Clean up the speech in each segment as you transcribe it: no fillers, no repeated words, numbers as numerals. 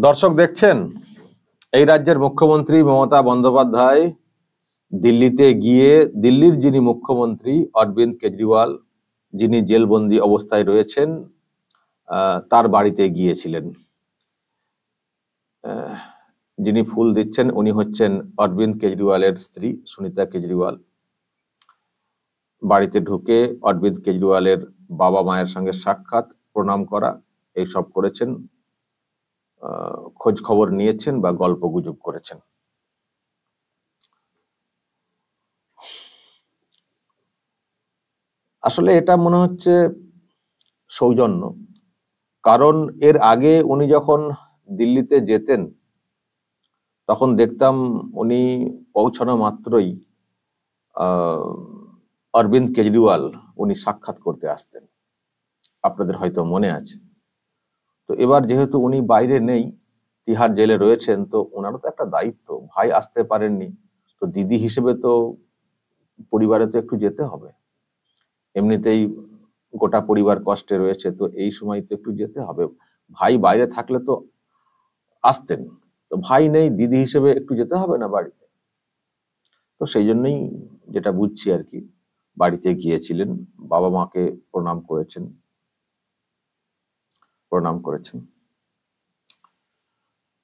দর্শক দেখছেন, এই রাজ্যের মুখ্যমন্ত্রী মমতা বন্দ্যোপাধ্যায় দিল্লিতে গিয়ে দিল্লির যিনি মুখ্যমন্ত্রী অরবিন্দ কেজরিওয়াল, যিনি জেলবন্দি অবস্থায় রয়েছেন, তার বাড়িতে গিয়েছিলেন। যিনি ফুল দিচ্ছেন উনি হচ্ছেন অরবিন্দ কেজরিওয়ালের স্ত্রী সুনিতা কেজরিওয়াল। বাড়িতে ঢুকে অরবিন্দ কেজরিওয়ালের বাবা মায়ের সঙ্গে সাক্ষাৎ, প্রণাম করা, এইসব করেছেন, খোঁজ খবর নিয়েছেন বা গল্প গুজব করেছেন। আসলে এটা মনে হচ্ছে সৌজন্য, কারণ এর আগে উনি যখন দিল্লিতে যেতেন তখন দেখতাম উনি পৌঁছানো মাত্রই অরবিন্দ কেজরিওয়াল উনি সাক্ষাৎ করতে আসতেন, আপনাদের হয়তো মনে আছে। তো এবার যেহেতু উনি বাইরে নেই, তিহার জেলে রয়েছেন, তো ওনারও তো একটা দায়িত্ব, ভাই আসতে পারেননি, তো দিদি হিসেবে তো পরিবারে তো একটু যেতে হবে। এমনিতেই গোটা পরিবার কষ্টে রয়েছে, তো এই সময় তো একটু যেতে হবে। ভাই বাইরে থাকলে তো আসতেন, তো ভাই নেই, দিদি হিসেবে একটু যেতে হবে না বাড়িতে। তো সেই জন্যই যেটা বুঝছি আর কি, বাড়িতে গিয়েছিলেন, বাবা মাকে প্রণাম করেছেন।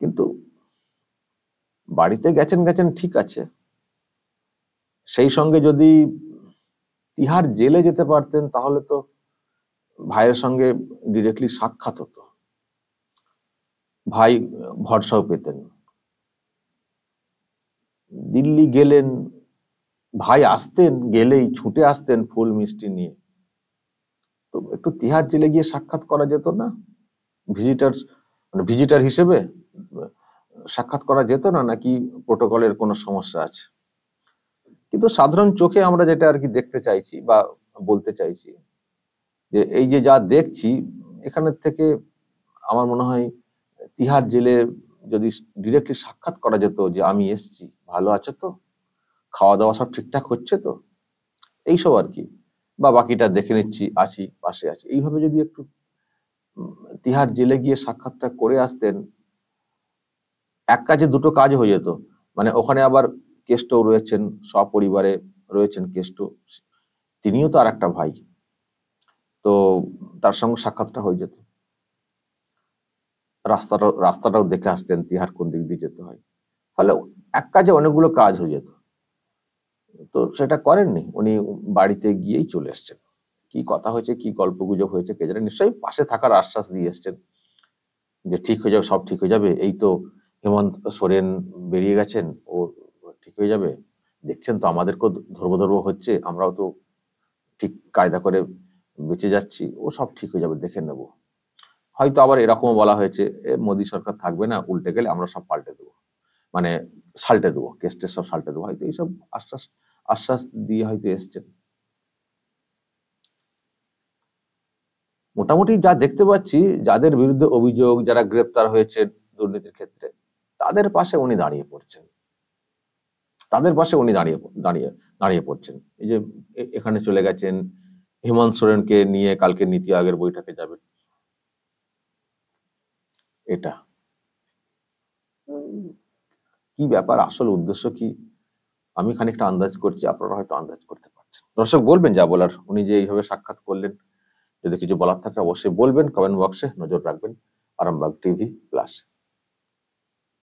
কিন্তু বাড়িতে গেছেন ঠিক আছে, সেই সঙ্গে যদি তিহার জেলে যেতে পারতেন তাহলে তো ভাইয়ের সঙ্গে ডিরেক্টলি সাক্ষাৎ হতো, ভাই ভরসাও পেতেন। দিল্লি গেলেন, ভাই আসতেন, গেলেই ছুটে আসতেন ফুল মিষ্টি নিয়ে, তো একটু তিহার জেলে গিয়ে সাক্ষাৎ করা যেত না? ভিজিটার হিসেবে সাক্ষাৎ করা যেত না, নাকি প্রোটোকলের কোনো সমস্যা আছে? কিন্তু সাধারণ চোখে আমরা যেটা আর কি দেখতে চাইছি বা বলতে চাইছি, যে এই যে যা দেখছি এখানের থেকে আমার মনে হয় তিহার জেলে যদি ডিরেক্টলি সাক্ষাৎ করা যেত, যে আমি এসছি, ভালো আছো তো, খাওয়া দাওয়া সব ঠিকঠাক হচ্ছে তো, এইসব আর কি, বা বাকিটা দেখে নিচ্ছি, আছি, পাশে আছি, এইভাবে যদি একটু তিহার জেলে গিয়ে সাক্ষাৎটা করে আসতেন, এক কাজে দুটো কাজ হয়ে যেত। মানে ওখানে আবার কেষ্ট রয়েছেন, সপরিবারে রয়েছেন কেষ্ট, তিনিও তো আর একটা ভাই, তো তার সঙ্গে সাক্ষাৎটা হয়ে যেত, রাস্তাটাও দেখে আসতেন তিহার কোন দিক দিয়ে যেতে হয়, ফলে এক কাজে অনেকগুলো কাজ হয়ে যেত। তো সেটা করেননি, উনি বাড়িতে গিয়েই চলে এসছেন। কি কথা হয়েছে, কি গল্প গুজব হয়েছে কে জানে, নিশ্চয়ই পাশে থাকার আশ্বাস দিয়ে এসছেন যে ঠিক হয়ে যাবে, সব ঠিক হয়ে যাবে, এই তো হেমন্ত সোরেন বেরিয়ে গেছেন, ও ঠিক হয়ে যাবে, দেখছেন তো আমাদেরকেও ধর্ম হচ্ছে, আমরাও তো ঠিক কায়দা করে বেঁচে যাচ্ছি, ও সব ঠিক হয়ে যাবে, দেখে নেব। হয়তো আবার এরকমও বলা হয়েছে, মোদী সরকার থাকবে না, উল্টে গেলে আমরা সব পাল্টে দেবো, মানে সাল্টে দেবো, কেসটেস সব সাল্টে দেবো, হয়তো এইসব আশ্বাস দিয়ে হয়তো এসছেন। মোটামুটি যা দেখতে পাচ্ছি, যাদের বিরুদ্ধে অভিযোগ, যারা গ্রেপ্তার হয়েছে দুর্নীতির ক্ষেত্রে, তাদের পাশে উনি দাঁড়িয়ে পড়ছেন, দাঁড়িয়ে পড়ছেন। এই যে এখানে চলে গেছেন, হেমন্ত সোরেনকে নিয়ে কালকে নীতি আয়োগের বৈঠকে যাবেন, এটা কি ব্যাপার, আসল উদ্দেশ্য কি, আমি খানিকটা আন্দাজ করছি, আপনারা হয়তো আন্দাজ করতে পারছেন। দর্শক বলবেন যা বলার, উনি যে এইভাবে সাক্ষাৎ করলেন, যদি কিছু বলার থাকে অবশ্যই বলবেন, কমেন্ট বক্সে নজর রাখবেন। Arambagh TV plus.